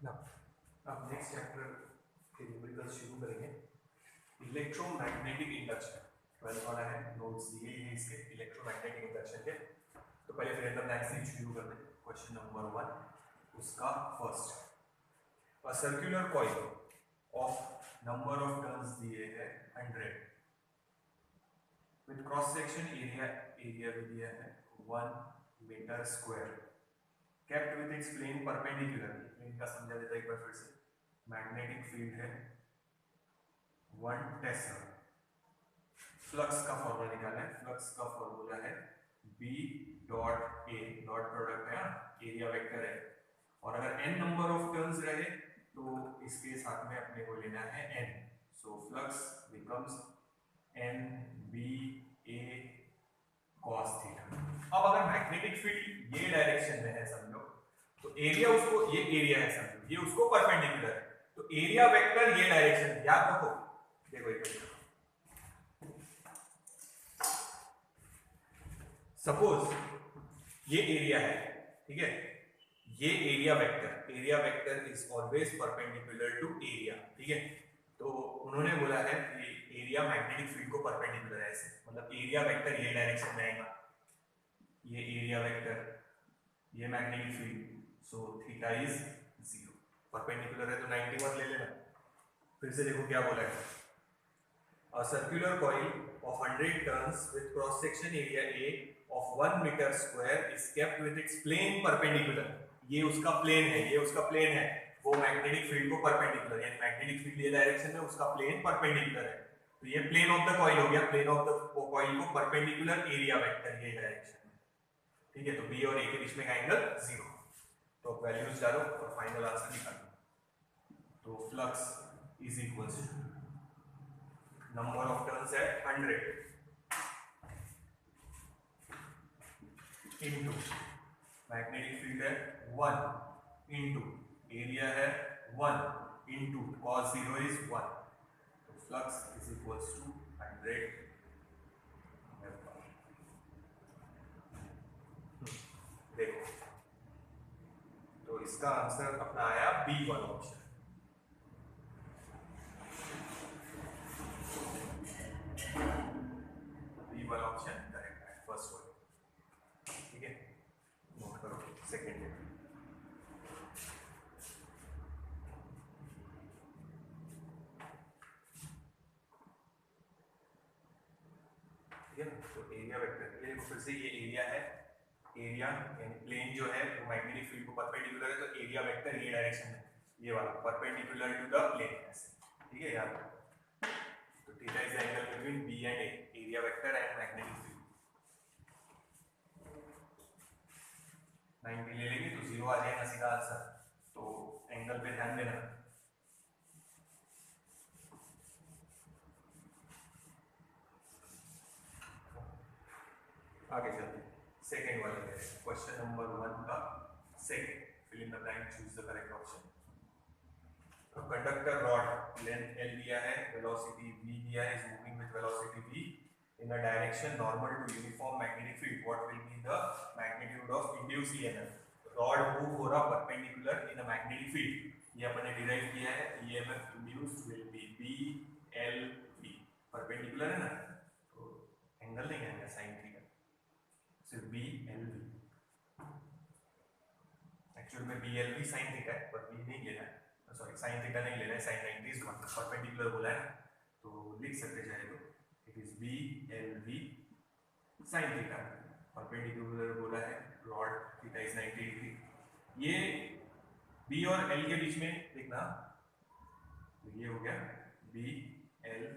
ना अब next chapter के न्यूमेरिकल्स शुरू करेंगे। इलेक्ट्रोमैग्नेटिक इंडक्शन 12 वाला है, नोट्स दिए हैं इसके इलेक्ट्रोमैग्नेटिक इंडक्शन के। तो पहले फिर एकदम लाइन से शुरू करते हैं। क्वेश्चन नंबर 1 उसका first, a circular coil of number of turns दिए हैं 100 विद क्रॉस सेक्शन एरिया भी दिया है 1 metre square, kept with its plane perpendicular। इनका समझा देता है एक बार फिर से। मैग्नेटिक फील्ड है 1 टेस्ला। फ्लक्स का फॉर्मूला निकालना है। फ्लक्स का फॉर्मूला है B dot A, dot product है ना, एरिया वेक्टर है। और अगर n नंबर ऑफ टर्न्स रहे तो इसके साथ में अपने को लेना है n। So flux becomes NBA cos theta. अब अगर मैग्नेटिक फील्ड ये डायरेक्शन में है समझो, तो एरिया उसको, ये एरिया है समझो, ये उसको परपेंडिकुलर है, तो एरिया वेक्टर ये डायरेक्शन याद रखो। देखो एक सपोज ये एरिया है, ठीक है, ये area vector is always perpendicular to area, ठीक है। तो उन्होंने बोला है कि एरिया मैग्नेटिक फील्ड को परपेंडिकुलर है, ऐसे मतलब एरिया वेक्टर ये डायरेक्शन में आएगा, ये एरिया वेक्टर, ये magnetic field, so theta is 0। Perpendicular है तो 90 मत ले लेना। फिर से देखो क्या बोला है, a circular coil of 100 turns with cross section area A of 1 meter square is kept with its plane perpendicular। ये उसका प्लेन है, ये उसका प्लेन है, वो मैग्नेटिक फील्ड को परपेंडिकुलर है। मैग्नेटिक फील्ड ये डायरेक्शन में, उसका प्लेन परपेंडिकुलर है, तो ये प्लेन ऑफ द कॉइल हो गया। प्लेन ऑफ द कॉइल को परपेंडिकुलर एरिया वेक्टर ये डायरेक्शन में, ठीक है। तो B और A के बीच में का एंगल 0। तो वैल्यूज डालो और फाइनल आंसर निकालो। तो flux is equals to number of turns है 100 इनटू मैग्नेटिक फील्ड है 1 इनटू एरिया है 1 इनटू cos 0 इज 1। तो फ्लक्स इज इक्वल्स टू 100। देखो तो इसका आंसर अपना आया B1 option. B1 option correct है, फर्स्ट वन, ठीक है। नोट करो सेकंड है, ठीक है ना। तो एरिया वेक्टर के लिए फिर से ये एरिया है, एरिया यानी प्लेन जो है वो मैग्नेटिक फील्ड को परपेंडिकुलर है, तो एरिया वेक्टर ये डायरेक्शन में, ये वाला परपेंडिकुलर टू द प्लेन, ऐसे, ठीक है यार। तो theta is the angle between B and A, area vector and magnetic field. 90 ले लेंगे तो 0 आ जाएगा सीधा आंसर। तो एंगल पे ध्यान देना। आगे चलते हैं सेकंड वाले में, क्वेश्चन नंबर 1 का second, fill in the blank, choose the correct option. Conductor rod length L दिया है, वेलोसिटी v दिया है, is moving with velocity v in a direction normal to uniform magnetic field, what will be the magnitude of induced EMF? Rod move हो रहा perpendicular in a magnetic field, ये अपन derive किया है, EMF induced will be BLV, perpendicular है ना, तो angle नहीं आएगा sin थीटा, सिर्फ BLV। एक्चुअल में BLV sin थीटा है, पर B नहीं लेना है, सॉरी sin थीटा नहीं लेना है, sin 90 इज परपेंडिकुलर बोला है, तो लिख सकते चाहे तो it is BLV sin theta, perpendicular बोला है, रॉड थीटा इज 90 डिग्री। ये B और L के बीच में देखना, तो ये हो गया BLV,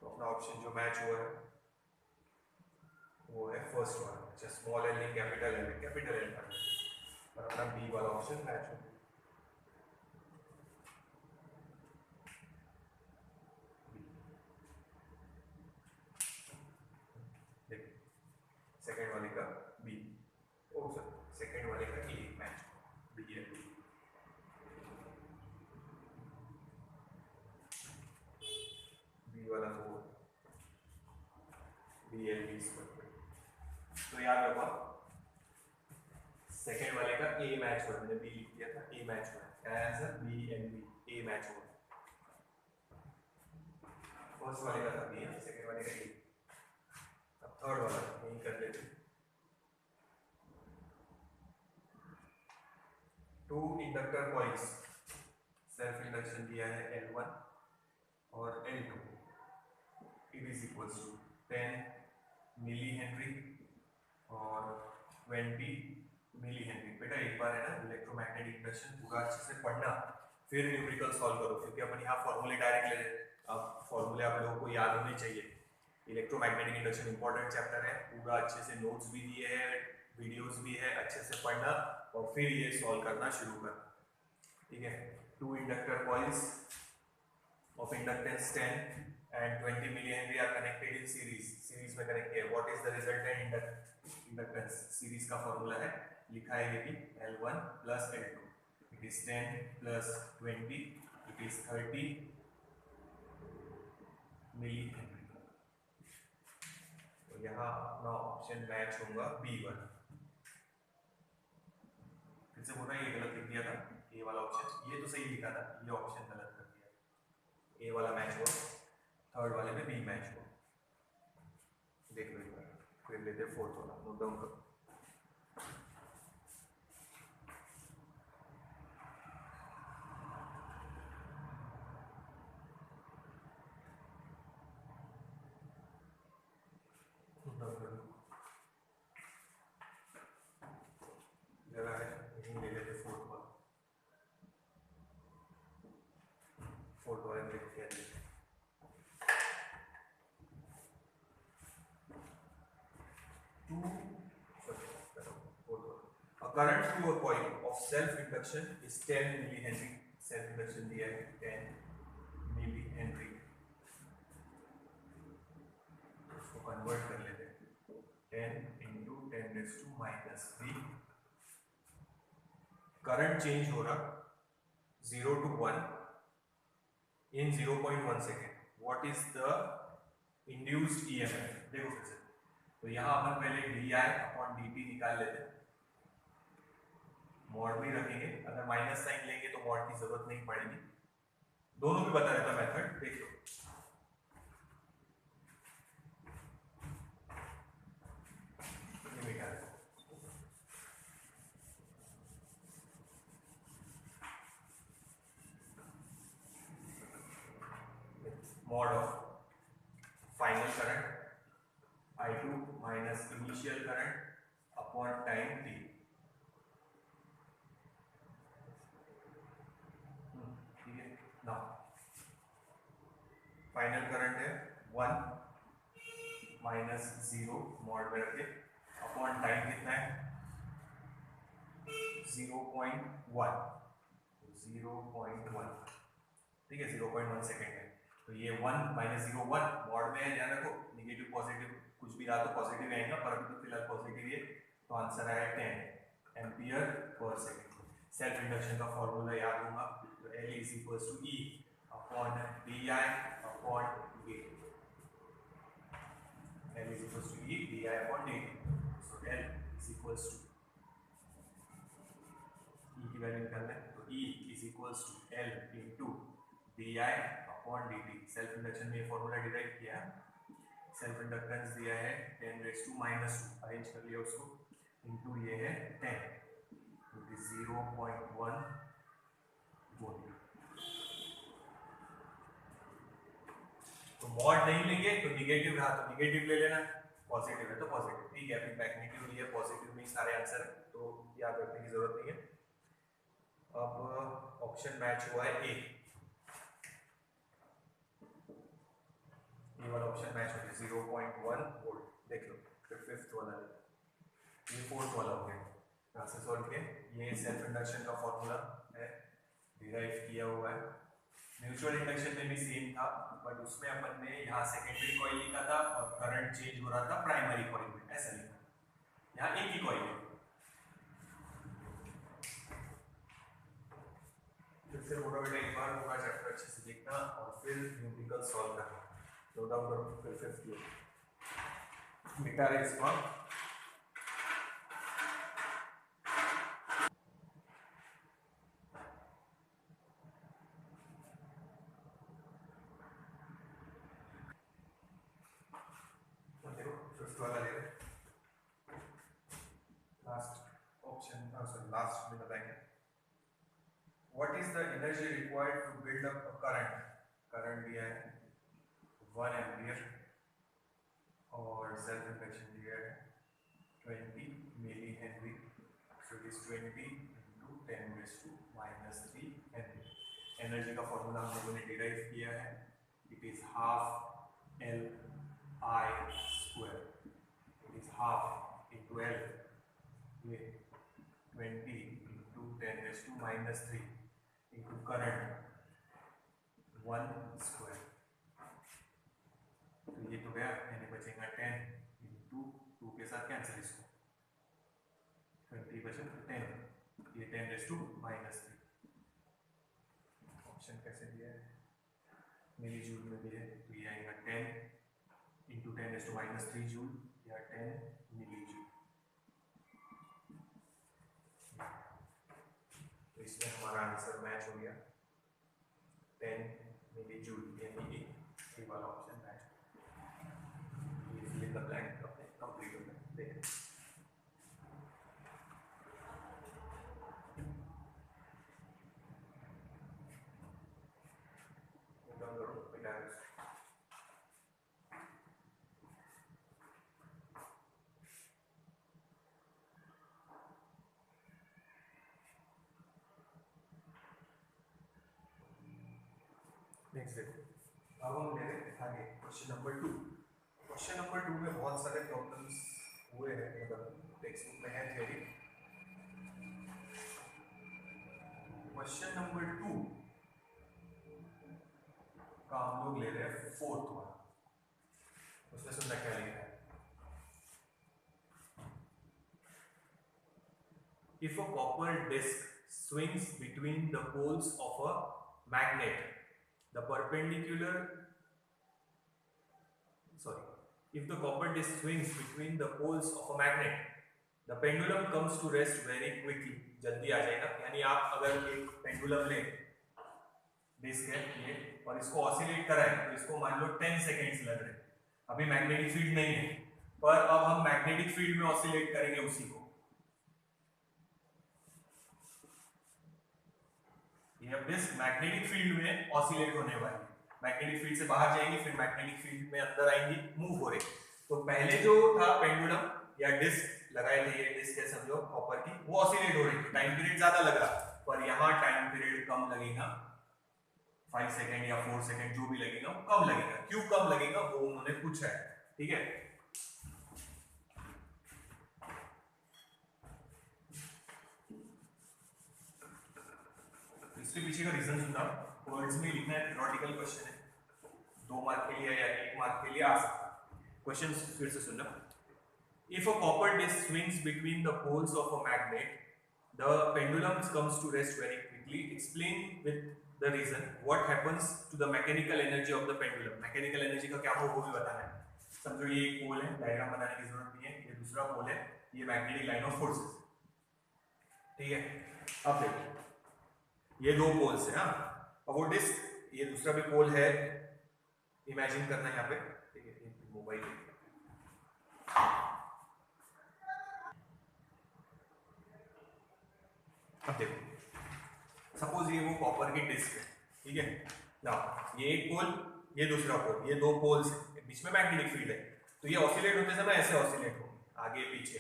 तो अपना ऑप्शन जो मैच हुआ है वो है फर्स्ट वन। अच्छा, स्मॉल एल नहीं कैपिटल एल, कैपिटल एल कर लेते, और अपना बी वाला ऑप्शन मैच हो गया। देखो सेकंड वाले का बी, ओ सर सेकंड वाले का ए मैच, बी है, बी वाला 4 BLV स्क्वायर, तो याद रखो सेकेंड वाले का ए मैच हुआ, मैंने बी लिख दिया था, ए मैच हुआ, क्या answer b and b, a match हुआ। फर्स्ट वाले का था बी, सेकेंड वाले का ए। अब थर्ड वाला यही कर लेते। Two inductor coils, self induction दिया है L1 और L2, it is equals to 10 milli henry और 20 मिली हेनरी। बेटा एक बार है ना इलेक्ट्रोमैग्नेटिक इंडक्शन पूरा अच्छे से पढ़ना, फिर न्यूमेरिकल सॉल्व करो, क्योंकि अपन यहाँ फॉर्मूले डायरेक्ट ले रहे हैं। अब फॉर्मूले आप लोगों को याद होने चाहिए। इलेक्ट्रोमैग्नेटिक इंडक्शन इंपॉर्टेंट चैप्टर है, पूरा अच्छे से नोट्स भी दिए हैं, वीडियोस भी है, अच्छे से पढ़ना और फिर ये सॉल्व करना शुरू करना, ठीक है। Two inductor coils of inductance 10 and 20 millihenry are connected in series में कनेक्ट किया। What is the resultant inductance? Series का फॉर्मूला है, लिखा है ये भी L1 plus L2, it is 10 plus 20, it is 30 milli henry. तो यहाँ अपना ऑप्शन मैच होगा B1। फिर से बोलना, ये गलत लिख दिया था, ये वाला ऑप्शन, ये तो सही लिखा था, ये ऑप्शन गलत कर दिया। ए वाला मैच हुआ, थर्ड वाले में बी मैच हुआ। देख लो एक बार, फिर लेते फोर्थ वाला, नोट डाउन करो। जगह है, यहीं ले लेते फोर्थ वाला, फोर्थ वाले में लिख के current through a coil of self induction is 10 millihenry। self induction दिया है 10 millihenry, उसको कन्वर्ट कर लेते हैं, 10 into 10 raised to minus 3। Current change हो रहा 0 to 1 in 0.1 second. What is the induced EMF? देखो फिर से, तो यहाँ अपन पहले di/dt निकाल लेते हैं, मॉड भी रखेंगे, अगर माइनस साइन लेंगे तो मॉड की जरूरत नहीं पड़ेगी। दोनों भी बता देता मेथड, देख लो। Mod of final current I2 minus initial current upon time t। Final current है 1 माइनस 0 मॉड में रखे, अपॉन टाइम कितना है 0.1, ठीक है, 0.1 सेकेंड है। तो ये 1 माइनस 0 1 मॉड में है, ध्यान रखो, निगेटिव पॉजिटिव कुछ भी रहा तो पॉजिटिव आएगा, परंतु तो फिलहाल पॉजिटिव है, तो आंसर आया 10 ampere per second. Self induction का फॉर्मूला याद होगा, तो L is equals to E upon di upon dt। L is equals to E di upon dt। So L is equals to E की value निकालना है, तो E is equals to L into di upon dt। Self induction में formula derive किया, self inductance दिया है 10 raised to minus 2, arrange कर लिया उसको, इनटू ये है 10, इट इज 0.1 वोल्ट। तो मॉड नहीं लेंगे तो निगेटिव रहा तो निगेटिव ले लेना, पॉजिटिव है तो पॉजिटिव, ठीक है। अभी मैग्नीट्यूड लिया, पॉजिटिव में सारे आंसर है, तो याद रखने की जरूरत नहीं है। अब ऑप्शन मैच हुआ है ए, ये वाला ऑप्शन मैच हो गया 0.1 वोल्ट। देख लो, फिर फिफ्थ वाला ले, ये फोर्थ वाला हो गया, यहाँ से सॉल्व किया। ये सेल्फ इंडक्शन का फॉर्मूला है, डिराइव किया हुआ है। म्यूचुअल इंडक्शन में भी सेम था, बट उसमें अपन ने यहाँ सेकेंडरी कॉइल लिखा था और करंट चेंज हो रहा था प्राइमरी कॉइल में, ऐसा लिखा। यहाँ एक ही कॉइल है। फिर से बोलो बेटा, एक बार पूरा चैप्टर अच्छे से देखना और फिर न्यूमेरिकल सॉल्व करना। नोट डाउन करो, फिर फिफ्थ मिटा रहे इसको, energy required to build up a current दिया है 1 एम्पियर और सेल्फ इंडक्शन दिया है 20 milli henry, so it is 20 into 10⁻³ henry. Energy का फॉर्मूला हम लोगों ने डिराइव किया है, it is half L I square, it is half into L, ये 20 into 10⁻³ इंटू करंट 1 स्क्वायर, तो ये तो गया, यानी बचेगा 10 into 2 के साथ कैंसिल, इसको 20 बचे 10, ये 10⁻³ ऑप्शन कैसे दिया है, मिली जूल में भी है, तो ये आएगा 10 into 10⁻³ जूल या 10 मिली जूल। तो इसमें हमारा आंसर मैच हो गया 10 मिली जूल, यानी ये वाला ऑप्शन मैच। ये फिल इन द ब्लैंक अपने कंप्लीट हो गया। देखिए नेक्स्ट देखो, अब हम ले रहे हैं आगे क्वेश्चन नंबर 2। क्वेश्चन नंबर 2 में बहुत सारे प्रॉब्लम्स हुए हैं, मतलब टेक्स्ट बुक में है थ्योरी। क्वेश्चन नंबर 2 का हम लोग ले रहे हैं 4th वाला, उसमें सुनना क्या लिखा है, if a copper disc swings between the poles of a magnet, the perpendicular if the copper disc swings between the poles of a magnet, the pendulum comes to rest very quickly, जल्दी आ जाएगा। यानी आप अगर एक pendulum ले, disc है ये, और इसको ऑसिलेट कराएं तो इसको मान लो 10 सेकेंड्स लग रहे हैं, अभी मैग्नेटिक फील्ड नहीं है, पर अब हम मैग्नेटिक फील्ड में ऑसिलेट करेंगे उसी को, ये अब डिस्क मैग्नेटिक फील्ड में ऑसिलेट होने वाली है, मैग्नेटिक फील्ड से बाहर जाएंगे, फिर मैग्नेटिक फील्ड में अंदर आएंगी, मूव हो रही। तो पहले जो था पेंडुलम या डिस्क लगाए थे, ये डिस्क है समझो कॉपर की, वो ऑसिलेट हो रही थी, टाइम पीरियड ज्यादा लग रहा, पर यहाँ टाइम पीरियड कम लगेगा, 5 सेकेंड या 4 सेकेंड जो भी लगेगा वो कम लगेगा। क्यों कम लगेगा वो उन्होंने पूछा है, ठीक है। इसके पीछे का रीजन सुनना, वर्ड्स में लिखना है, थ्योरेटिकल क्वेश्चन है, 2 मार्क के लिए या 1 मार्क के लिए आ सकता है। क्वेश्चन फिर से सुनना, if a copper disc swings between the poles of a magnet, the pendulum comes to rest very quickly, explain with the reason what happens to the mechanical energy of the pendulum। Mechanical energy का क्या हो वो भी बताना है। समझो ये एक पोल है, डायग्राम बनाने की जरूरत नहीं है, ये दूसरा पोल है, ये मैग्नेटिक लाइन ऑफ फोर्सेस, ठीक है। अब देखो ये 2 पोल्स है, हाँ, अब वो डिस्क, ये दूसरा भी पोल है, इमेजिन करना है यहाँ पे, ठीक है, मोबाइल। अब देखो सपोज ये वो कॉपर की डिस्क है, ठीक है ना, ये एक पोल, ये दूसरा पोल, ये 2 पोल्स है, बीच में मैग्नेटिक फील्ड है, तो ये ऑसिलेट होते समय ऐसे ऑसिलेट हो आगे पीछे,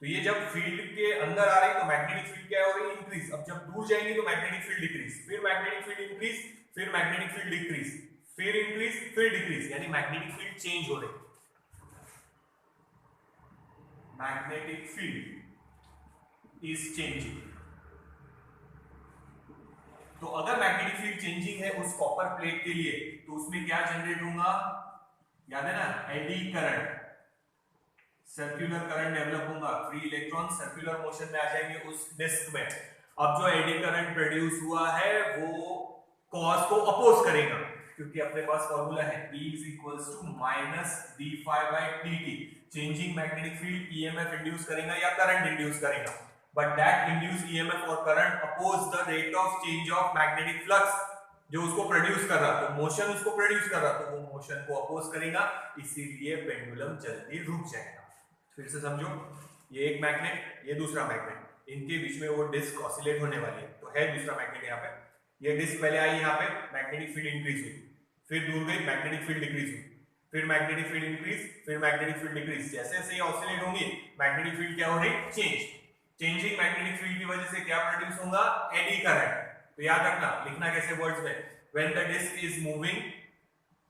तो ये जब फील्ड के अंदर आ रही तो मैग्नेटिक फील्ड क्या हो रही है, इंक्रीज, अब जब दूर जाएंगे तो मैग्नेटिक फील्ड डिक्रीज, फिर मैग्नेटिक फील्ड इंक्रीज, फिर मैग्नेटिक फील्ड डिक्रीज, फिर इंक्रीज, फिर डिक्रीज, यानी मैग्नेटिक फील्ड चेंज हो रही, मैग्नेटिक फील्ड इज चेंजिंग। तो अगर मैग्नेटिक फील्ड चेंजिंग है उस कॉपर प्लेट के लिए, तो उसमें क्या जनरेट होगा, याद है ना, eddy current, circular current develop होगा, फ्री इलेक्ट्रॉन सर्कुलर मोशन में आ जाएंगे उस डिस्क में। अब जो एडी करंट प्रोड्यूस हुआ है वो कॉस को अपोज करेगा, क्योंकि अपने पास फॉर्मूला है E = -dφ/dt, changing magnetic field EMF induce करेगा या करंट इंड्यूस करेगा, बट दैट इंड्यूस ईएमएफ और current oppose the rate of change of magnetic flux, जो उसको प्रोड्यूस कर रहा, तो मोशन उसको प्रोड्यूस कर रहा, तो वो मोशन को अपोज करेगा, इसीलिए पेंडुलम जल्दी रुक जाएगा। फिर से समझो, ये एक मैग्नेट, ये दूसरा मैग्नेट, इनके बीच में वो डिस्क ऑसिलेट होने वाली है, तो है दूसरा मैग्नेट यहाँ पे, ये डिस्क पहले आई यहाँ पे, मैग्नेटिक फील्ड इंक्रीज हुई, फिर दूर गई, मैग्नेटिक फील्ड डिक्रीज हुई, फिर मैग्नेटिक फील्ड इंक्रीज, फिर मैग्नेटिक फील्ड डिक्रीज। जैसे जैसे ये ऑसिलेट होंगी मैग्नेटिक फील्ड क्या हो रही, चेंज। चेंजिंग मैग्नेटिक फील्ड की वजह से क्या प्रोड्यूस होगा, एडी करंट। तो याद रखना, लिखना कैसे वर्ड्स में, when the disk is moving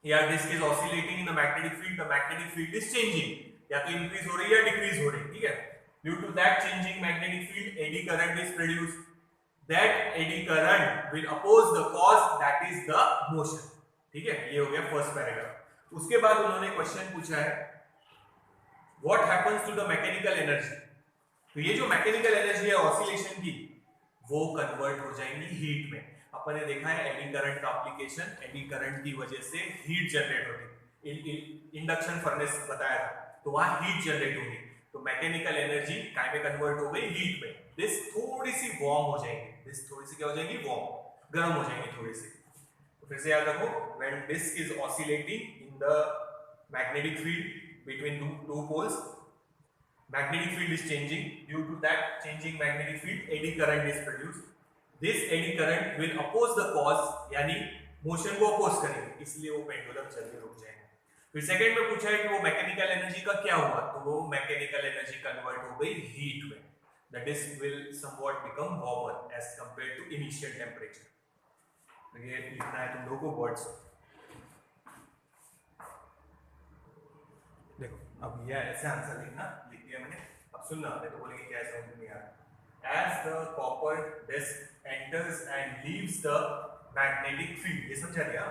या disk is oscillating in the magnetic field, the magnetic field is changing, या तो इंक्रीज हो रही है या डिक्रीज हो रही है, ठीक है। Due to that changing magnetic field eddy current is produced, that eddy current will oppose the cause that is the motion, ठीक है। ये हो गया फर्स्ट पैराग्राफ। उसके बाद उन्होंने क्वेश्चन पूछा है what happens to the mechanical energy। तो ये जो मैकेनिकल एनर्जी है ऑसिलेशन की, वो कन्वर्ट हो जाएंगी हीट में। अपन ने देखा है एडी करंट का एप्लीकेशन, एडी करंट की वजह से हीट जनरेट होती, इंडक्शन फर्नेस बताया था, तो वहां हीट जनरेट होगी। तो मैकेनिकल एनर्जी काय में कन्वर्ट हो गई, हीट में। दिस थोड़ी सी वार्म हो जाएगी, दिस थोड़ी सी क्या हो जाएगी, वार्म, गर्म हो जाएंगी थोड़ी सी। तो फिर से याद रखो, when disc is oscillating in the magnetic field between two poles, magnetic field is changing, due to that changing magnetic field eddy current is produced, this eddy current will oppose the cause, यानी motion को oppose करेंगे, इसलिए वो pendulum चलने रुक जाएगा। फिर second में पूछा है कि वो मैकेनिकल एनर्जी का क्या हुआ, तो वो मैकेनिकल एनर्जी कन्वर्ट हो गई हीट में। the disk will somewhat become warmer as compared to initial temperature। तो ये लिखना है तुम लोगों को वर्ड्स। देखो अब ये ऐसे आंसर लिखना, लिख दिया मैंने, अब सुनना, नहीं तो बोलेंगे क्या समझ नहीं आ रहा। as the copper disk enters and leaves the magnetic field, ये समझा दिया,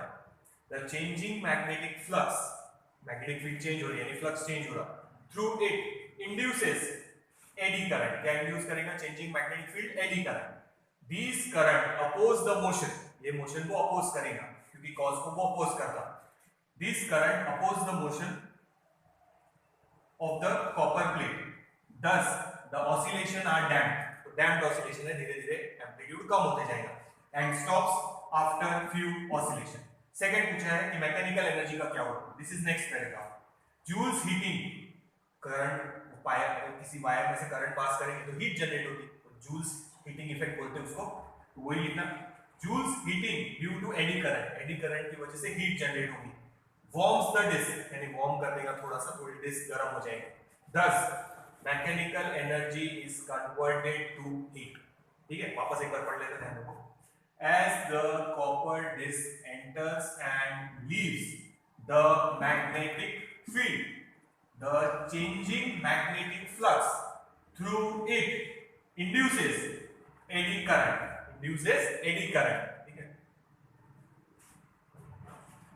the changing magnetic flux, magnetic field change हो रही है यानी फ्लक्स चेंज हो रहा, through it induces eddy current. क्या इंड्यूस करेगा, changing magnetic field, eddy current. These current oppose the motion, ये मोशन को अपोज करेगा क्योंकि कॉज को वो अपोज करता। This current oppose the motion of the copper plate, thus the oscillation are damped। तो damped oscillation है, धीरे धीरे एम्पलीट्यूड कम होते जाएगा, and stops after few oscillation। Second पूछा है कि मैकेनिकल एनर्जी का क्या होगा, this is next paragraph. Joule's heating, current किसी वायर में से करंट पास करेंगे तो हीट जनरेट होगी, तो जूल्स हीटिंग इफेक्ट बोलते हैं उसको, तो वही लिखना, Joule's heating due to eddy current, eddy current की वजह से हीट जनरेट होगी। वार्म्स द डिस्क, यानी वार्म कर देगा थोड़ा सा, थोड़ी डिस्क गर्म हो जाएगी। thus mechanical energy is converted to heat, ठीक है। वापस एक बार पढ़ लेते हैं देखो, as the copper disk enters and leaves the magnetic field, the changing magnetic flux through it induces eddy current, induces eddy current, ठीक है।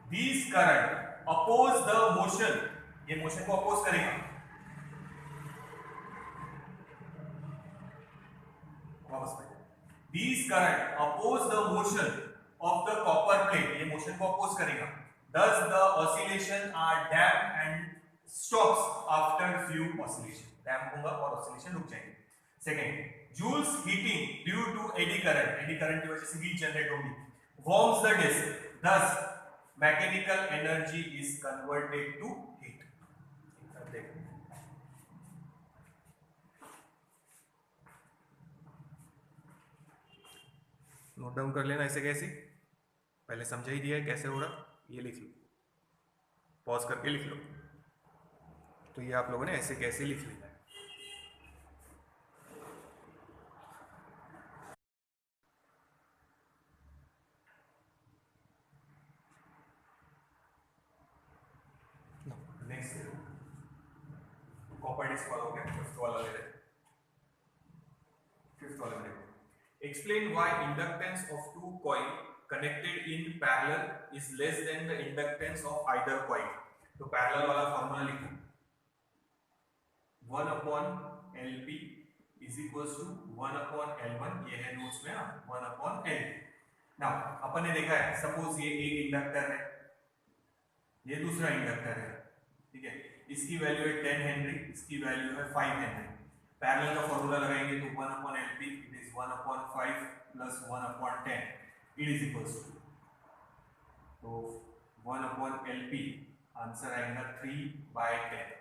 These current oppose the motion, ये मोशन को अपोज करेगा, वापस पढ़िए, these current oppose the motion of the copper plate, ये motion को oppose करेगा, thus the oscillation are damped and stops after few oscillation, damp होगा और ऑसिलेशन रुक जाएंगे। Second, Joule's heating due to eddy current, eddy current की वजह से हीट जनरेट होगी, warms the disc, thus mechanical energy is converted to heat. Note down कर लेना, ऐसे कैसे, पहले समझा ही दिया है कैसे हो रहा, ये लिख लो, पॉज करके लिख लो। तो ये आप लोगों ने ऐसे कैसे लिख लेना है। नेक्स्ट कॉपर डिस्क वाला हो गया, फिफ्थ वाला ले रहे, फिफ्थ वाला देखो, explain why inductance of two coil connected in parallel is less than the inductance of either coil. तो पैरेलल वाला फॉर्मूला लिखो, 1 upon LP is equals to 1 upon L1, ये है नोट्स में, 1 upon L। नाउ अपन ने देखा है, सपोज ये एक इंडक्टर है, ये दूसरा इंडक्टर है, ठीक है, इसकी वैल्यू है 10 हेनरी, इसकी वैल्यू है 5 हेनरी। पैरेलल का फॉर्मूला लगाएंगे तो 1 upon LP it is 1 upon 5 plus 1 upon 10 it is equals to, तो 1 upon LP आंसर आएगा 3/10,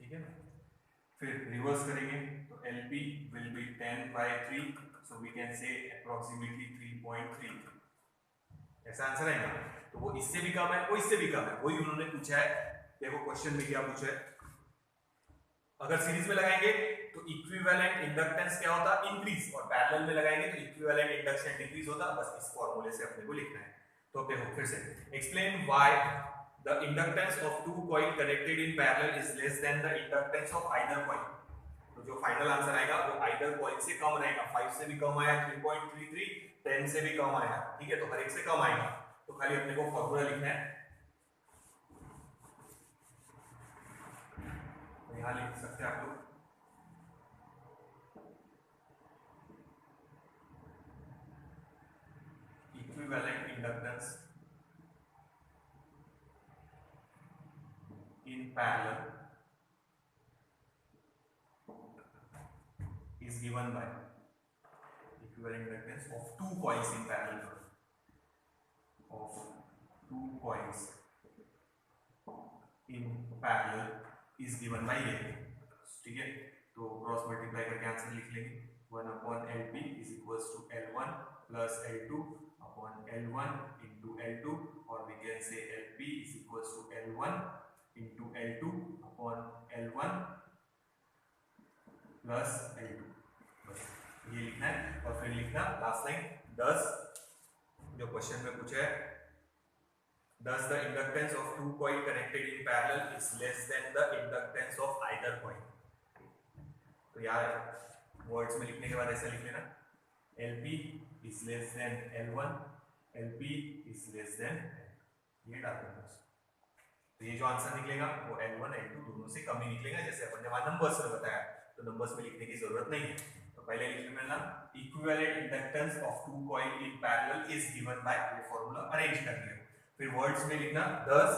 ठीक है ना। फिर रिवर्स करेंगे तो LP will be 10 by 3, so we can say approximately 3.3, ऐसा आंसर है ना। तो वो इससे भी कम है, वो इससे भी कम है, वही उन्होंने पूछा है। देखो क्वेश्चन में क्या पूछा है, अगर सीरीज में लगाएंगे तो इक्विवेलेंट इंडक्टेंस क्या होता, इंक्रीज, और पैरेलल में लगाएंगे तो इक्विवेलेंट इंडक्शन डिक्रीज होता। बस इस फॉर्मूले से अपने को लिखना है। तो देखो फिर से, explain why the inductance of two coil connected in parallel is less than the inductance of either coil. तो जो फाइनल आंसर आएगा वो आइदर कॉइल से कम रहेगा। 5 से भी कम आया 3.33, 10 से भी कम आया, ठीक है, तो हर एक से कम आएगा। तो खाली अपने को फॉर्मूला लिखना है, तो यहां लिख सकते हैं आप लोग, equivalent inductance in parallel is given by equivalent inductance of two coils in parallel, of two coils in parallel is given by ये, ठीक है। तो क्रॉस मल्टीप्लाई करके आंसर लिख लेंगे, 1/LP is equals to L1 plus L2 upon L1 into L2, और we can say LP is equals to L1 into L2 upon L1 plus L2, बस ये लिखना है। और फिर लिखना लास्ट लाइन 10, जो क्वेश्चन में पूछा है, thus the inductance of two coil connected in parallel is less than the inductance of either coil। तो यार वर्ड्स में लिखने के बाद ऐसा लिख लेना, LP is less than L1, LP is less than, ये डाल देना। तो ये जो आंसर निकलेगा वो L1 L2 दोनों से कम ही निकलेगा, जैसे अपन ने वहां नंबर्स में बताया। तो नंबर्स में लिखने की जरूरत नहीं है। तो पहले लिखने में ना, equivalent inductance of two coil in parallel is given by, ये फार्मूला अरेंज कर लिया। फिर वर्ड्स में लिखना, thus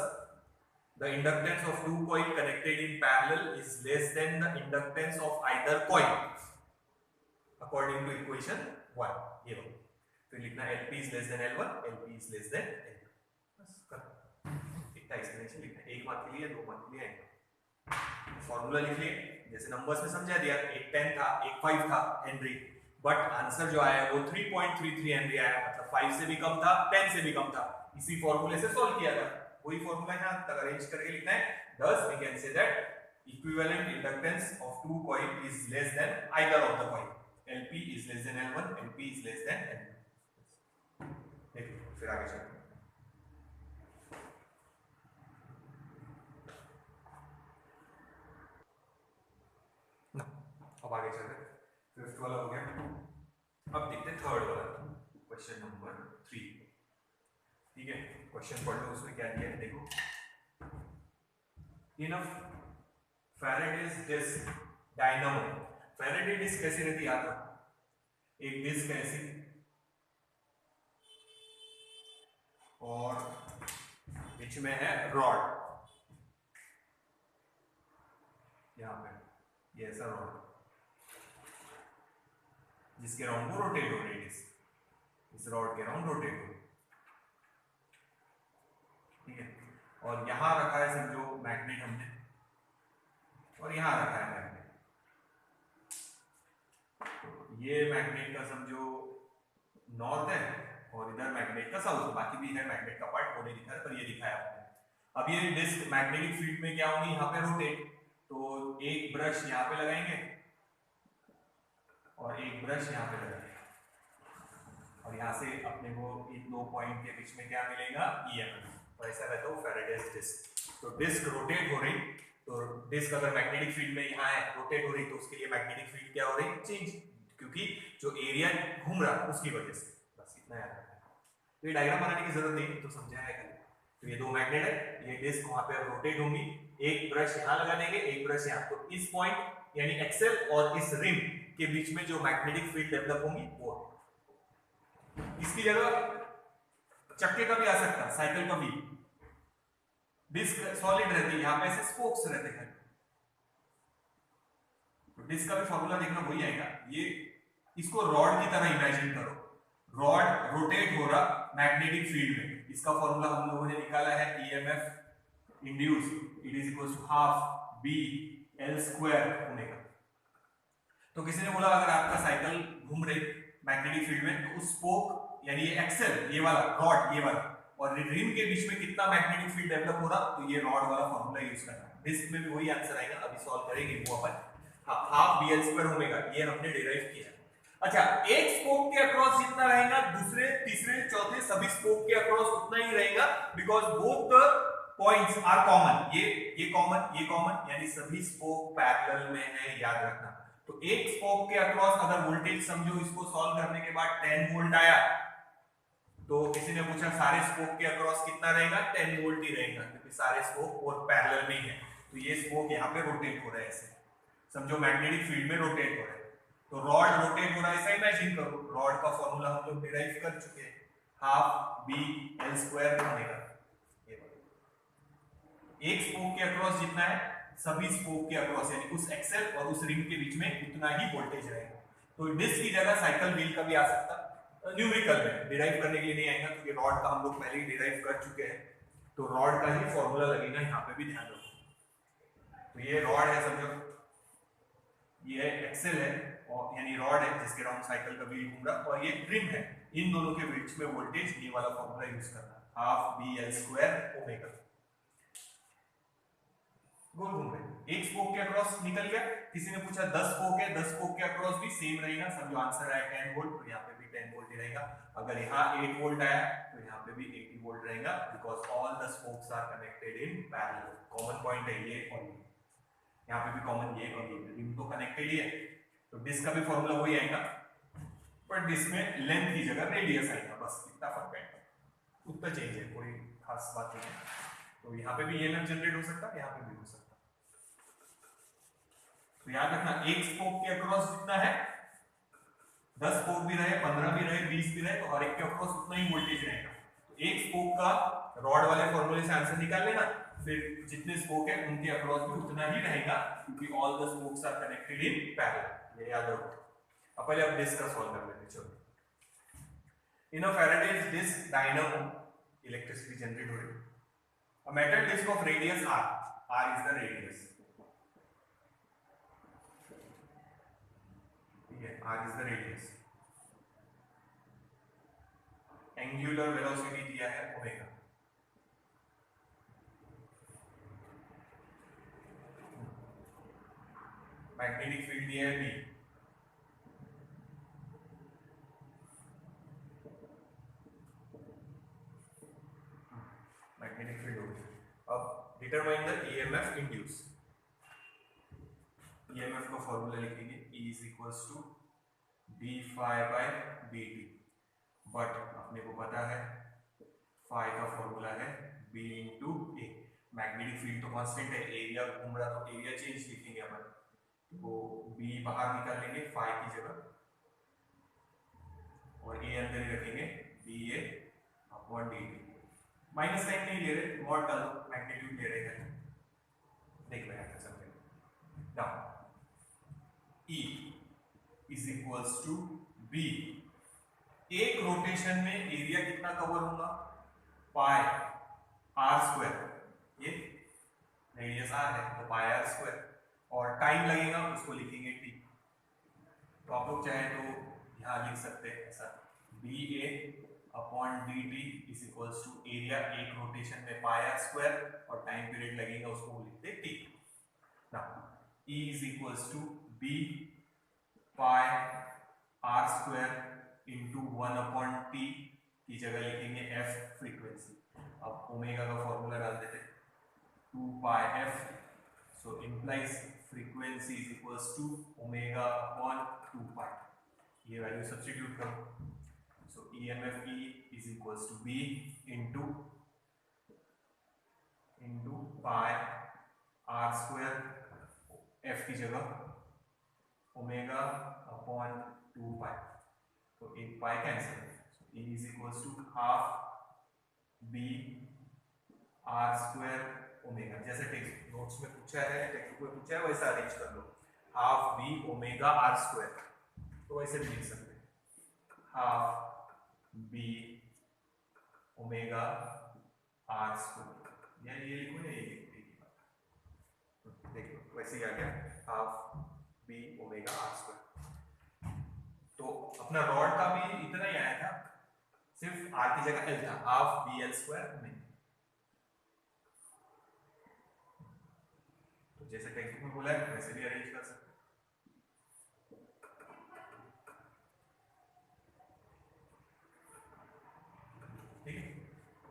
the inductance of two coil connected in parallel is less than the inductance of either coil according to equation 1, ये लो। फिर लिखना LP is less than L1, LP is less than L2, बस कर इतना explanation लिखना है। 1 mark के लिए, 2 मार्क के लिए फॉर्मूला लिख लिए, जैसे नंबर्स में समझा दिया। एक 10 था, एक 5 था हेनरी, बट आंसर जो आया वो 3.33 हेनरी आया, मतलब 5 से भी कम था, 10 से भी कम था। इसी फॉर्मूले से सॉल्व किया था, वही फॉर्मूला यहां तक अरेंज करके लिखना है। thus we can say that equivalent inductance of two coil is less than either of the coil, LP is less than L1, LP is less than L2। देखिए फिर आगे चलते हैं। अब आगे चलते हैं, फिफ्थ वाला हो गया। अब देखते हैं थर्ड वाला, क्वेश्चन नंबर 3, ठीक है। क्वेश्चन पढ़ लो, उसमें क्या दिया है देखो। In a Faraday's disk dynamo, Faraday disk कैसी रहती है याद रखो, एक डिस्क ऐसी और बीच में है रॉड, यहां पे ये ऐसा रॉड जिसके राउंड को रोटेट हो रही है डिस्क, इस रॉड के राउंड रोटेट हो, ठीक है। और यहां रखा है समझो मैग्नेट हमने, और यहां रखा है मैग्नेट। तो ये मैग्नेट का समझो नॉर्थ है और इधर मैग्नेट का साउथ, बाकी भी है मैग्नेट का पार्ट, वो नहीं दिखा है पर ये दिखाया आपने। अब ये डिस्क मैग्नेटिक फील्ड में क्या होंगी, यहाँ पे रोटेट, तो एक ब्रश यहाँ पे लगाएंगे और एक ब्रश यहाँ पे लगाएंगे, और यहाँ से अपने को इन दो पॉइंट के बीच में क्या मिलेगा, EMF। तो ऐसा रहता है फैराडेज डिस्क। तो डिस्क रोटेट हो रही, तो डिस्क अगर मैग्नेटिक फील्ड में यहाँ है रोटेट हो रही, तो उसके लिए मैग्नेटिक फील्ड क्या हो रही, चेंज, क्योंकि जो एरिया घूम रहा उसकी वजह से। बस इतना याद रखना है। तो ये डायग्राम बनाने की जरूरत नहीं, तो समझा है। तो ये दो मैग्नेट है, ये डिस्क वहां पे रोटेट होंगी, एक ब्रश यहाँ लगा देंगे, एक ब्रश यहाँ। तो इस पॉइंट यानी एक्सेल और इस रिम के बीच में जो मैग्नेटिक फील्ड डेवलप होंगी वो, इसकी जगह चक्के का भी आ सकता है, साइकिल का भी। डिस्क सॉलिड रहती है, यहाँ पे ऐसे स्पोक्स रहते हैं। तो डिस्क का भी फॉर्मूला देखना वही आएगा। ये इसको रॉड की तरह इमेजिन करो, रॉड रोटेट हो रहा मैग्नेटिक फील्ड में। इसका फॉर्मूला हम लोगों ने निकाला है, EMF induce it is equal to half B L square omega. तो किसी ने बोला अगर आपका साइकिल घूम रही मैग्नेटिक फील्ड में तो उस स्पोक यानी ये एक्सेल ये वाला रॉड ये वाला और रिम के बीच में कितना मैग्नेटिक फील्ड डेवलप हो रहा, तो ये रॉड वाला फॉर्मूला यूज करना है। डिस्क में भी वही आंसर आएगा, अभी सॉल्व करेंगे वो अपन। हाफ bl स्क्वायर ओमेगा ये हमने डिराइव किया। अच्छा, एक स्पोक के अक्रॉस जितना रहेगा दूसरे तीसरे चौथे सभी स्पोक के अक्रॉस उतना ही रहेगा, because both the points are common. ये कॉमन यानी सभी स्पोक पैरेलल में है, याद रखना। तो एक स्पोक के अक्रॉस अगर वोल्टेज समझो इसको सॉल्व करने के बाद 10 वोल्ट आया, तो किसी ने पूछा सारे स्पोक के अक्रॉस कितना रहेगा, 10 वोल्ट ही रहेगा, क्योंकि सारे स्पोक और पैरेलल में ही है। तो ये स्पोक यहाँ पे रोटेट हो रहा है, ऐसे समझो मैग्नेटिक फील्ड में रोटेट हो रहा है। तो रॉड रोटेट हो रहा है, ऐसा इमेजिन करो। रॉड का फॉर्मूला हम लोग डिराइव कर चुके हैं, half B L square omega. एक स्पोक के अक्रॉस जितना है सभी स्पोक के अक्रॉस यानी उस एक्सेल और उस रिंग के बीच में उतना ही वोल्टेज रहेगा। तो डिस्क की जगह साइकिल व्हील का भी आ सकता, न्यूमेरिकल में डिराइव करने के लिए नहीं आएगा क्योंकि रॉड का हम लोग पहले ही डिराइव कर चुके हैं। तो रॉड का ही फॉर्मूला लगेगा, यहाँ पे भी ध्यान रखो। तो ये रॉड है समझो, ये एक्सेल है और यानी रॉड है जिसके राउंड साइकिल का व्हील घूम रहा, और ये रिम है। इन दोनों के बीच में वोल्टेज ये वाला फॉर्मूला यूज करना, half B L square omega. गोल घूम रहे, एक स्पोक के अक्रॉस निकल गया। किसी ने पूछा 10 स्पोक है, 10 स्पोक के अक्रॉस भी सेम रहेगा, समझो आंसर आया 10 वोल्ट, तो यहाँ पे भी 10 वोल्ट ही रहेगा। अगर यहाँ 8 वोल्ट आया तो यहाँ पे भी 80 वोल्ट रहेगा, because all the spokes are connected in parallel. Common point है ये और ये, यहाँ पे भी कॉमन ये और ये, रिम तो कनेक्टेड ही है। तो डिस्क का भी फॉर्मूला वही आएगा, पर डिस्क में लेंथ की जगह रेडियस आएगा, बस इतना फर्क है, उतना चेंज है, कोई खास बात नहीं है। तो यहाँ पे भी ईएमएफ जनरेट हो सकता है, यहाँ पे भी हो सकता है। तो याद रखना एक स्पोक के अक्रॉस जितना है, 10 स्पोक भी रहे, 15 भी रहे, 20 भी रहे, तो हर एक के अक्रॉस उतना ही वोल्टेज रहेगा। तो एक स्पोक का रॉड वाले फॉर्मूले से आंसर निकाल लेना, फिर जितने स्पोक है उनके अक्रॉस भी उतना ही रहेगा, क्योंकि all the spokes are connected in parallel, ये याद रखो। अब पहले आप डिस्क का सॉल्व कर लेते हैं। चलो, in a Faraday's disk dynamo electricity generate हो रही है। A metal disc of radius r, r is the radius, ठीक है, r is the radius, angular velocity दिया है ओमेगा, मैग्नेटिक फील्ड दिया है b, मैग्नेटिक फील्ड हो गई। अब determine the EMF induce. EMF का फॉर्मूला लिखेंगे, E is equals to d phi by dt, but अपने को पता है phi का फॉर्मूला है b into a। Magnetic field तो कांस्टेंट है, एरिया घूम रहा तो एरिया चेंज लिखेंगे अपन, तो b बाहर निकाल लेंगे phi की जगह, और a अंदर ही रखेंगे, dA upon dt। Minus sign नहीं ले रहे, मॉड डाल दो, मैग्नीट्यूड ले रहे हैं, देख रहे हैं समझे। Now E is equals to B, एक रोटेशन में एरिया कितना कवर होगा, पाई आर स्क्वायर, ये रेडियस r है तो पाई आर स्क्वायर, और टाइम लगेगा उसको लिखेंगे t। तो आप लोग चाहे तो यहाँ लिख सकते हैं ऐसा, BA upon dt is equals to area एक रोटेशन में पाई आर स्क्वायर, और टाइम पीरियड लगेगा उसको लिखते t। Now E is equals to B pi r square into 1 upon t की जगह लिखेंगे f फ्रीक्वेंसी। अब ओमेगा का फॉर्मूला डाल देते हैं, 2 pi f, so implies frequency is equals to omega upon 2 pi. ये वैल्यू सब्स्टिट्यूट करो, so EMF E is equals to B into pi r square, f की जगह ओमेगा अपॉन 2 पाई, तो एक pi cancel, so E is equals to half B r square omega. जैसे text notes में पूछा है, टेक्स्ट बुक में पूछा है, वैसा अरेंज कर लो, half B omega r square, तो वैसे भी लिख सकते हैं, half B omega r square, या ये लिखो या ये लिखो, देखो वैसे ही आ गया, half B omega r square. तो अपना रॉड का भी इतना ही आया था, सिर्फ आर की जगह एल था, half B L square omega. तो जैसे टेक्स्ट में बोला है वैसे भी अरेंज कर सकते हैं। ठीक है,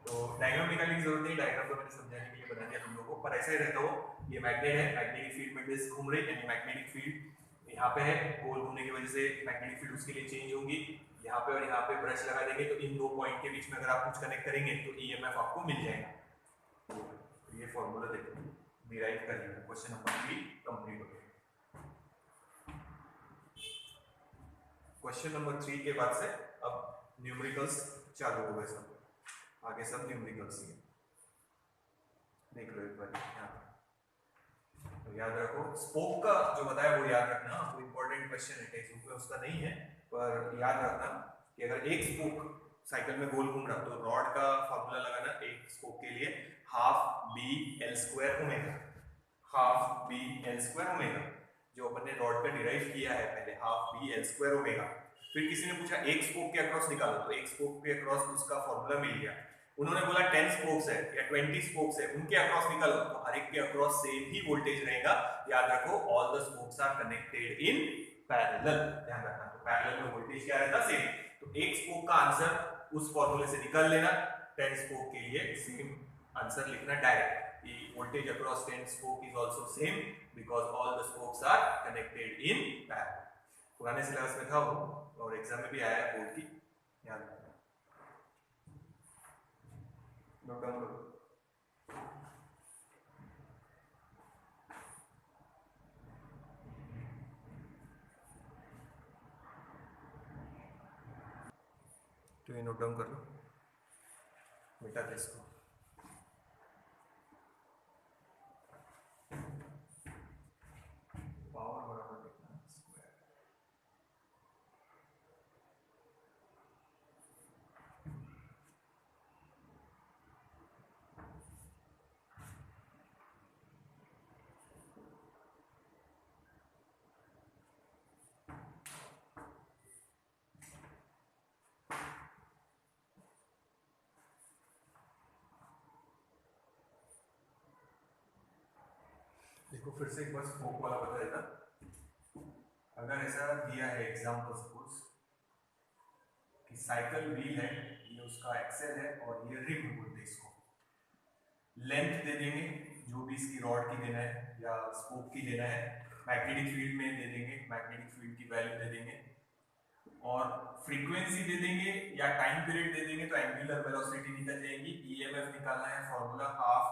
तो डायग्राम निकालने की जरूरत नहीं, डायग्राम तो मैंने समझाने के लिए बता दिया तुम लोगों को, पर ऐसा ही रहता हो। ये मैग्नेट है, मैग्नेटिक फील्ड में डिस्क घूम रही है, यानी मैग्नेटिक फील्ड यहाँ पे है, गोल घूमने की वजह से मैग्नेटिक फील्ड उसके लिए चेंज होगी। यहाँ पे और यहाँ पे ब्रश लगा देंगे तो इन दो पॉइंट के बीच में अगर आप कुछ कनेक्ट करेंगे तो ईएमएफ आपको मिल जाएगा। तो ये फॉर्मूला देखो, डिराइव कर लिया। क्वेश्चन नंबर 3 कंप्लीट हो गया। क्वेश्चन नंबर 3 के बाद से अब न्यूमेरिकल्स चालू हो गए, सब आगे सब न्यूमेरिकल्स ही देख लो एक बार यहाँ पे। तो याद रखो, स्पोक का जो बताया वो याद रखना, वो इंपॉर्टेंट क्वेश्चन है, टेक्स्ट बुक में उसका नहीं है, पर याद रखना कि अगर एक स्पोक साइकिल में गोल घूम रहा तो रॉड का फॉर्मूला लगाना एक स्पोक के लिए, half B L square omega, half B L square omega, जो अपन ने रॉड का डिराइव किया है पहले, half B L square omega. फिर किसी ने पूछा एक स्पोक के अक्रॉस निकालो, तो एक स्पोक के अक्रॉस उसका फॉर्मूला मिल गया। उन्होंने बोला 10 स्पोक्स है या 20 स्पोक्स है, उनके अक्रॉस निकालो, तो हर एक के अक्रॉस सेम ही वोल्टेज रहेगा। याद रखो, all the spokes are connected in parallel, ध्यान रखना। तो पैरेलल में वोल्टेज क्या रहता, सेम। तो एक स्पोक का आंसर उस फॉर्मूले से निकाल लेना, 10 स्पोक के लिए सेम आंसर लिखना direct. Voltage across 10 spoke is also same because all the spokes are connected in parallel. पुराने सिलेबस में था वो, और एग्जाम में भी आया है बोर्ड की, याद रखना। नोट डाउन करो। तो ये नोट डाउन कर लो, मिटा दे इसको। पावर बराबर लिखना स्क्वायर, देखो फिर से एक बार स्पोक वाला बता देता। अगर ऐसा दिया है एग्जाम्पल, सपोज कि साइकिल व्हील है, ये उसका एक्सेल है और ये रिम बोलते हैं इसको, लेंथ दे देंगे जो भी इसकी रॉड की देना है या स्पोक की देना है, मैग्नेटिक फील्ड में दे देंगे, मैग्नेटिक फील्ड की वैल्यू दे देंगे, और फ्रीक्वेंसी दे देंगे या टाइम पीरियड दे देंगे, तो एंगुलर वेलोसिटी निकल जाएगी। ईएमएफ निकालना है, formula half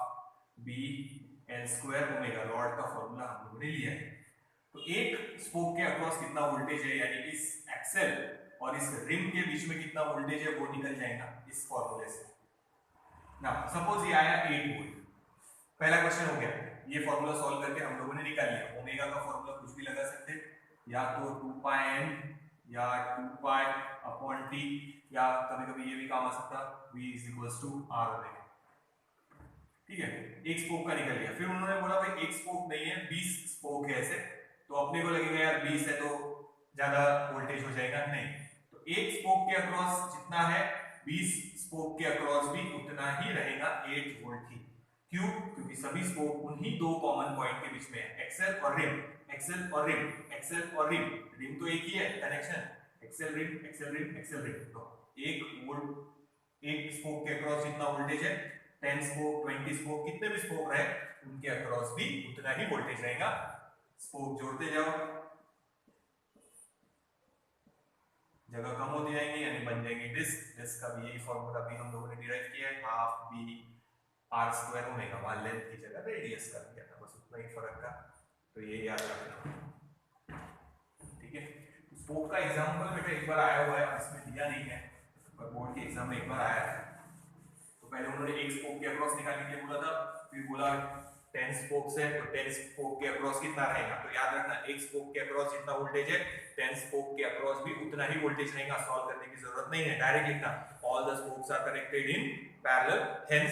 B L square omega, rod का फॉर्मूला हम लोगों ने लिया है। तो एक स्पोक के अक्रॉस कितना वोल्टेज है, यानी इस एक्सेल और इस रिम के बीच में कितना वोल्टेज है वो निकल जाएगा इस फॉर्मूले से ना। सपोज ये आया 8 वोल्ट, पहला क्वेश्चन हो गया, ये फॉर्मूला सॉल्व करके हम लोगों ने निकाल लिया। ओमेगा का फॉर्मूला कुछ भी लगा सकते हैं, या तो 2 पाई एन या 2 पाई अपॉन टी, या कभी कभी ये भी काम आ सकता v is equals to r omega. ठीक है, एक स्पोक का निकल गया। फिर उन्होंने बोला भाई एक स्पोक नहीं है, 20 स्पोक है ऐसे, तो अपने को लगेगा यार 20 है तो ज्यादा वोल्टेज हो जाएगा, नहीं। तो एक स्पोक के अक्रॉस जितना है, 20 स्पोक के अक्रॉस भी उतना ही रहेगा, 8 वोल्ट ही। क्यों? क्योंकि सभी स्पोक उन्हीं दो कॉमन पॉइंट के बीच में है, एक्सेल और रिम, एक्सेल और रिम, एक्सेल और रिम। रिम तो एक ही है connection, axle rim, axle rim, axle rim. तो एक वोल्ट, एक स्पोक के अक्रॉस जितना वोल्टेज है, 10 स्पोक, 20 स्पोक, कितने भी स्पोक रहे उनके अक्रॉस भी उतना ही वोल्टेज रहेगा। स्पोक जोड़ते जाओ, जगह कम होती जाएंगी यानी बन जाएंगे डिस्क। डिस्क का भी यही फॉर्मूला भी हम लोगों ने डिराइव किया है, half B r square omega, वहां लेंथ की जगह रेडियस कर दिया था, बस उतना ही फर्क था। तो ये याद रखना, ठीक है। स्पोक का एग्जांपल बेटा एक बार आया हुआ है, इसमें दिया नहीं है पर बोर्ड के एग्जाम में एक बार आया है। तो पहले उन्होंने एक स्पोक के अक्रॉस निकालने के लिए बोला था, फिर बोला 10 स्पोक्स है तो 10 स्पोक के अक्रॉस कितना रहेगा। तो याद रखना, एक स्पोक के अक्रॉस जितना वोल्टेज है, 10 स्पोक के अक्रॉस भी उतना ही वोल्टेज रहेगा। सॉल्व करने की जरूरत नहीं है, डायरेक्ट लिखना all the spokes are connected in parallel, hence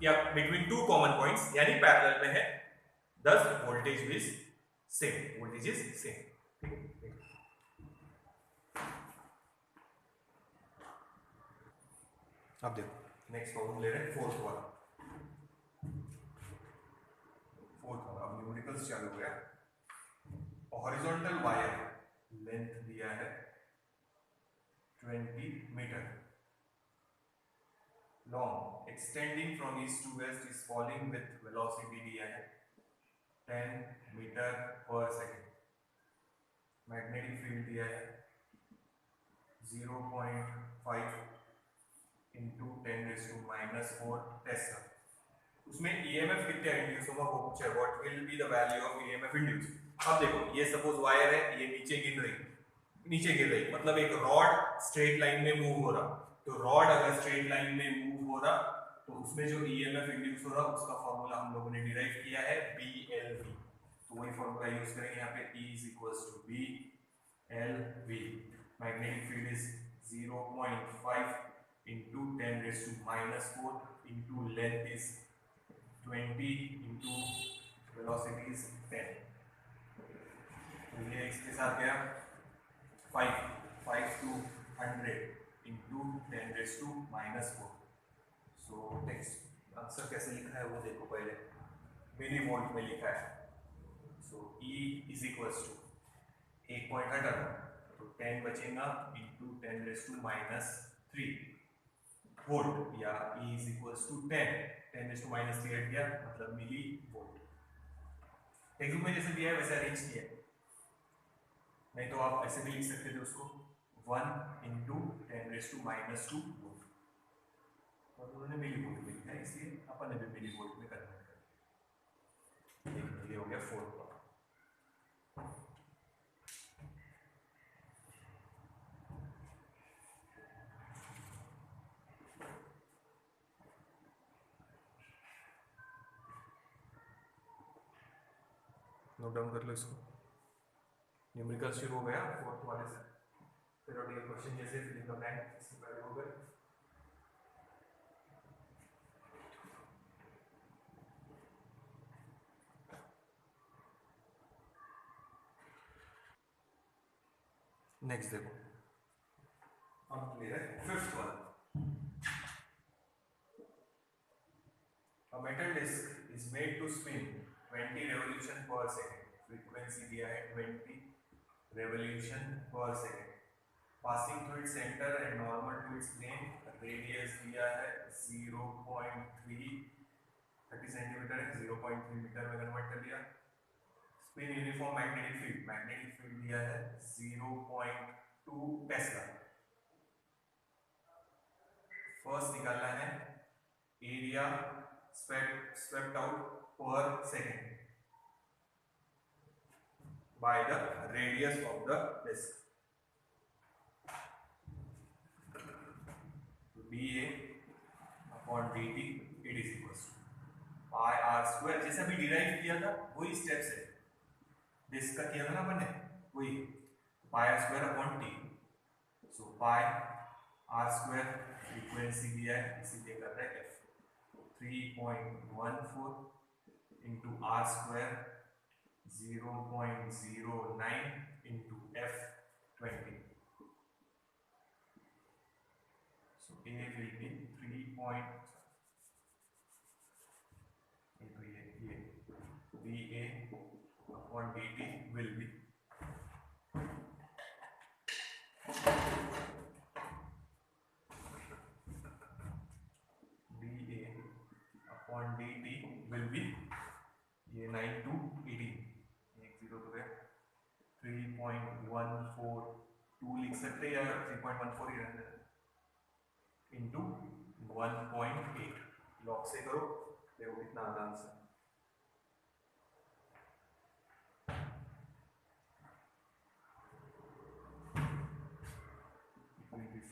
या बिटवीन टू कॉमन पॉइंट्स, यानी पैरेलल में है, thus voltage is same, voltage is same. अब देखो नेक्स्ट प्रॉब्लम ले रहे हैं फोर्थ वाला। अब न्यूमेरिकल्स चालू हो गया। हॉरिजॉन्टल वायर लेंथ दिया है 20 metre long, extending from east to west, is falling with velocity दिया है 10 मीटर पर सेकेंड। मैग्नेटिक फील्ड दिया है 0.5 इंटू 10⁻⁻⁴ टेस्ला। उसमें ईएमएफ कितने इंड्यूस होगा वो पूछा है, what will be the value of EMF induce. अब देखो ये सपोज वायर है, ये नीचे गिर रही मतलब एक रॉड स्ट्रेट लाइन में मूव हो रहा, तो रॉड अगर स्ट्रेट लाइन में मूव हो रहा तो उसमें जो ईएमएफ इंड्यूस हो रहा उसका फॉर्मूला हम लोगों ने डिराइव किया है BLV। तो वही फॉर्मूला यूज करेंगे यहाँ पे, E = BLV। Magnetic field is 0.5 into 10⁻⁴ into length is 20 into velocity is 10। तो ये इसके साथ गया 5 to 100 into 10⁻⁻⁴। So next answer कैसे लिखा है वो देखो पहले, मिली वोल्ट में लिखा है। सो E = 1 पॉइंट हटाना तो 10 बचेगा इंटू 10⁻³ वोल्ट, या E = 10 10⁻³ हट गया मतलब मिली वोल्ट। टेक्स्ट में जैसे दिया है वैसे अरेंज किया, नहीं तो आप ऐसे भी लिख सकते थे उसको 1 इंटू 10⁻² वोल्ट, और उन्होंने मिली वोल्ट में लिखा है इसलिए अपन ने भी मिली वोल्ट में कन्वर्ट कर दिया। ये हो गया 4। नोट डाउन कर लो इसको। न्यूमेरिकल शुरू हो गया फोर्थ वाले से, पीरियोडिक क्वेश्चन जैसे फिलिंग द ब्लैंक इससे पहले हो गए। नेक्स्ट देखो हम क्लियर है फिफ्थ वाला। A metal disc is made to spin 20 revolution per second, frequency दिया है 20 revolution per second, passing through its center and normal to its plane, radius दिया है 0.30 सेंटीमीटर है, 0.3 मीटर में कन्वर्ट कर दिया। स्पिन यूनिफॉर्म मैग्नेटिक फील्ड दिया है 0.2 टेस्ला। फर्स्ट निकालना है area swept out per second by the radius of the disk. dA upon dt it is equals to pi r square, जैसे अभी डिराइव किया था वही स्टेप्स है, डिस्क का किया था ना अपन ने वही, pi r square upon t। सो pi r square फ्रीक्वेंसी दिया है इसीलिए कर रहे हैं f 3.14 into r square 0.09 into f20. So A will be 3. dA upon dt will be dt will be ये 9 to 18, एक 0 तो है 3.142 लिख सकते हैं या 3.14 ही रहने दें इंटू 1.8। लॉग से करो देखो कितना आता आंसर।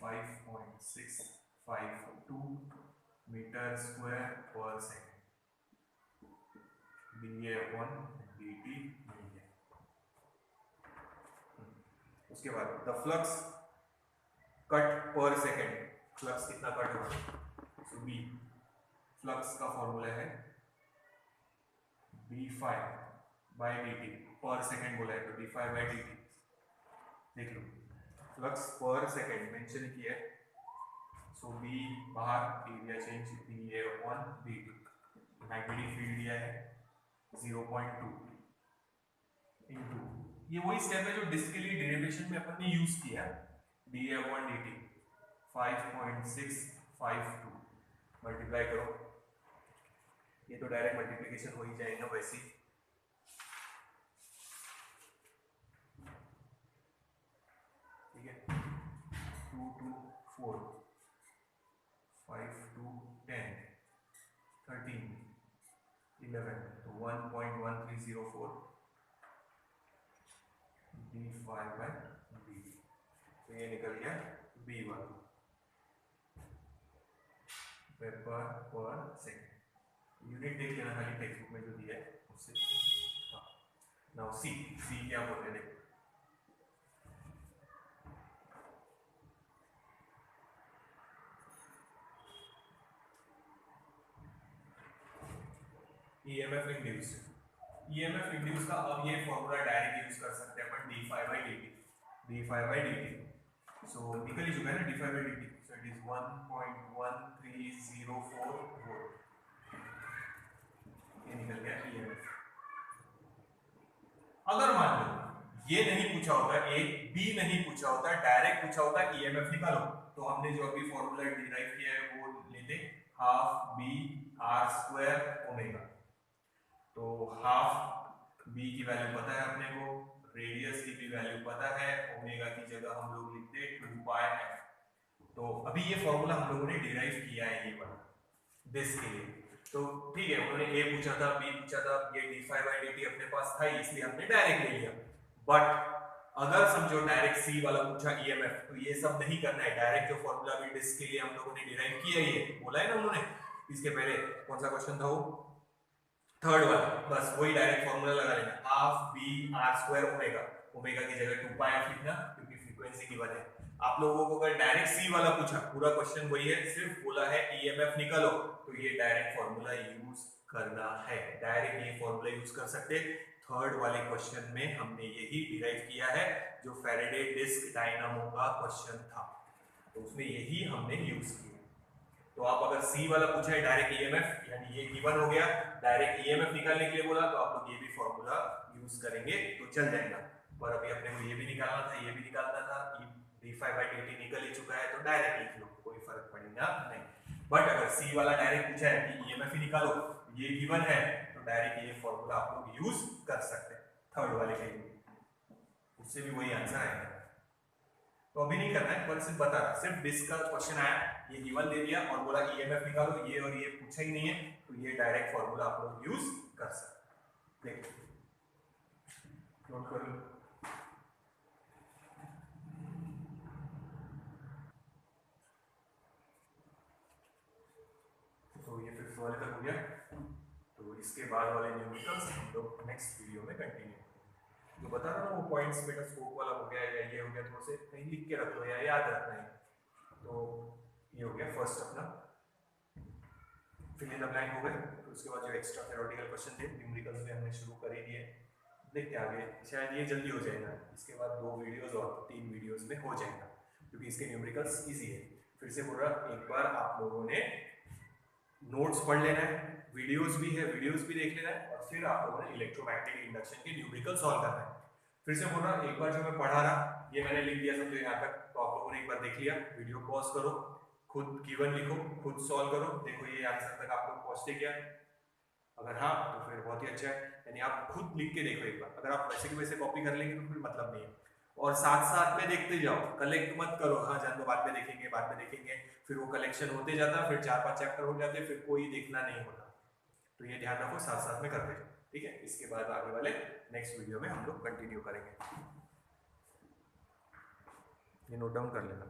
5.652 मीटर स्क्वायर पर सेकेंड, dA upon dt मिल गया। उसके बाद द फ्लक्स कट पर सेकेंड, फ्लक्स कितना कट होगा, सो बी फ्लक्स का फॉर्मूला है B5 बाय dt पर सेकंड बोला है तो d5 बाय dt देख लो, फ्लक्स पर सेकंड मेंशन किया है, सो b बाहर, area change dA upon dt, magnetic field दिया है 0.2 इनटू, ये वही स्टेप है जो डिस्क के लिए डेरिवेशन में अपन ने यूज किया, dA अपॉन dt 5.652 मल्टीप्लाई करो, ये तो डायरेक्ट मल्टीप्लिकेशन हो ही जाएगा वैसे ही, ठीक है, 2 2 4 5 2 10 13 11 तो 1.1304 d5 बाय dt, तो ये निकल गया b1 वेपर पर सेकंड, यूनिट देख लेना खाली टेक्स्ट बुक में जो दिया है उससे। हाँ, नाउ सी क्या बोलते हैं देखो, EMF इंड्यूस का अब ये फॉर्मूला डायरेक्ट यूज कर सकते हैं अपन d5 by dt, सो निकल ही चुका है ना d5 by dt, so it is 1.1304 volt, ये निकल गया EMF। अगर मान लो ये नहीं पूछा होता, एक बी नहीं पूछा होता, डायरेक्ट पूछा होता EMF निकालो, तो हमने जो अभी फॉर्मूला डिराइव किया है वो लेते half B r square omega, तो हाफ बी की वैल्यू पता है अपने को, रेडियस की भी वैल्यू पता है, ओमेगा की जगह हम लोग लिखते 2 पाई एफ, तो अभी ये फॉर्मूला हम लोगों ने डिराइव किया है ये वाला दिस के लिए, तो ठीक है, उन्होंने ए पूछा था, बी पूछा था, ये d5 by dt अपने पास था इसलिए हमने डायरेक्ट ले लिया, बट अगर समझो डायरेक्ट सी वाला पूछा EMF, तो ये सब नहीं करना है, डायरेक्ट जो फॉर्मूला भी डिस्क के लिए हम लोगों ने डिराइव किया है, ये बोला है ना उन्होंने, इसके पहले कौन सा क्वेश्चन था वो, थर्ड वाला, बस वही डायरेक्ट फॉर्मूला लगा लेना, half B r square omega, omega की जगह 2 पाई एफ लिखना क्योंकि फ्रीक्वेंसी की वजह है। आप लोगों को अगर डायरेक्ट सी वाला पूछा, पूरा क्वेश्चन वही है, सिर्फ बोला है EMF निकालो, तो ये डायरेक्ट फॉर्मूला यूज करना है, डायरेक्ट ये फॉर्मूला यूज कर सकते। थर्ड वाले क्वेश्चन में हमने यही डिराइव किया है जो फैराडे डिस्क डायनामो का क्वेश्चन था, तो उसमें यही हमने यूज किया। तो आप अगर सी वाला पूछा है डायरेक्ट EMF, यानी ये गिवन हो गया, डायरेक्ट EMF निकालने के लिए बोला, तो आप लोग ये भी फॉर्मूला यूज करेंगे तो चल जाएगा, पर अभी अपने को ये भी निकालना था, ये भी निकालना था, d5 by dt निकल ही चुका है, तो डायरेक्ट लिख लो, कोई फर्क पड़ेगा नहीं। बट अगर सी वाला डायरेक्ट पूछा है कि EMF ही निकालो, ये गिवन है, तो डायरेक्ट ये फॉर्मूला आप लोग यूज कर सकते हैं थर्ड वाले के लिए, उससे भी वही आंसर आएगा। तो अभी नहीं करना है, पर सिर्फ बता रहा, सिर्फ डिस्क का क्वेश्चन आया, ये गिवन दे दिया और बोला EMF निकालो, ये और ये पूछा ही नहीं है, तो ये डायरेक्ट फॉर्मूला आप लोग यूज कर सकते हैं। देखो नोट कर लो, तो ये फिफ्थ वाले तक हो गया, तो इसके बाद वाले न्यूमेरिकल्स हम लोग नेक्स्ट वीडियो में कंटिन्यू, जो बता रहा हूँ वो पॉइंट्स बेटा स्कोप वाला हो गया या ये हो गया, थोड़ा से कहीं लिख के रख लो या याद रखना है। तो ये हो गया फर्स्ट अपना फिल इन द ब्लैंक हो गए, तो उसके बाद जो एक्स्ट्रा थ्योरेटिकल क्वेश्चन थे न्यूमेरिकल्स में हमने शुरू कर ही दिए, देखते आगे शायद ये जल्दी हो जाएगा, इसके बाद 2 वीडियोस और 3 वीडियोस में हो जाएगा, क्योंकि इसके न्यूमेरिकल्स इजी है। फिर से बोल रहा, एक बार आप लोगों ने नोट्स पढ़ लेना है, वीडियोस भी है, वीडियोस भी देख लेना है, और फिर आप लोगों ने इलेक्ट्रोमैग्नेटिक इंडक्शन के न्यूमेरिकल सॉल्व करना है। फिर से बोल रहा, एक बार जो मैं पढ़ा रहा, ये मैंने लिख दिया समझो यहाँ तक, तो आप लोगों ने एक बार देख लिया, वीडियो पॉज करो, खुद गिवन लिखो, खुद सॉल्व करो, देखो ये आंसर तक आप लोग पहुंचते क्या, अगर हाँ तो फिर बहुत ही अच्छा है, यानी आप खुद लिख के देखो एक बार, अगर आप वैसे के वैसे कॉपी कर लेंगे तो फिर मतलब नहीं है, और साथ साथ में देखते जाओ, कलेक्ट मत करो, हाँ जान दो बाद में देखेंगे, फिर वो कलेक्शन होते जाता, फिर 4-5 चैप्टर हो जाते, फिर कोई देखना नहीं होता, तो ये ध्यान रखो, साथ साथ में करते जाओ, ठीक है। इसके बाद आगे वाले नेक्स्ट वीडियो में हम लोग कंटिन्यू करेंगे, ये नोट डाउन कर लेना।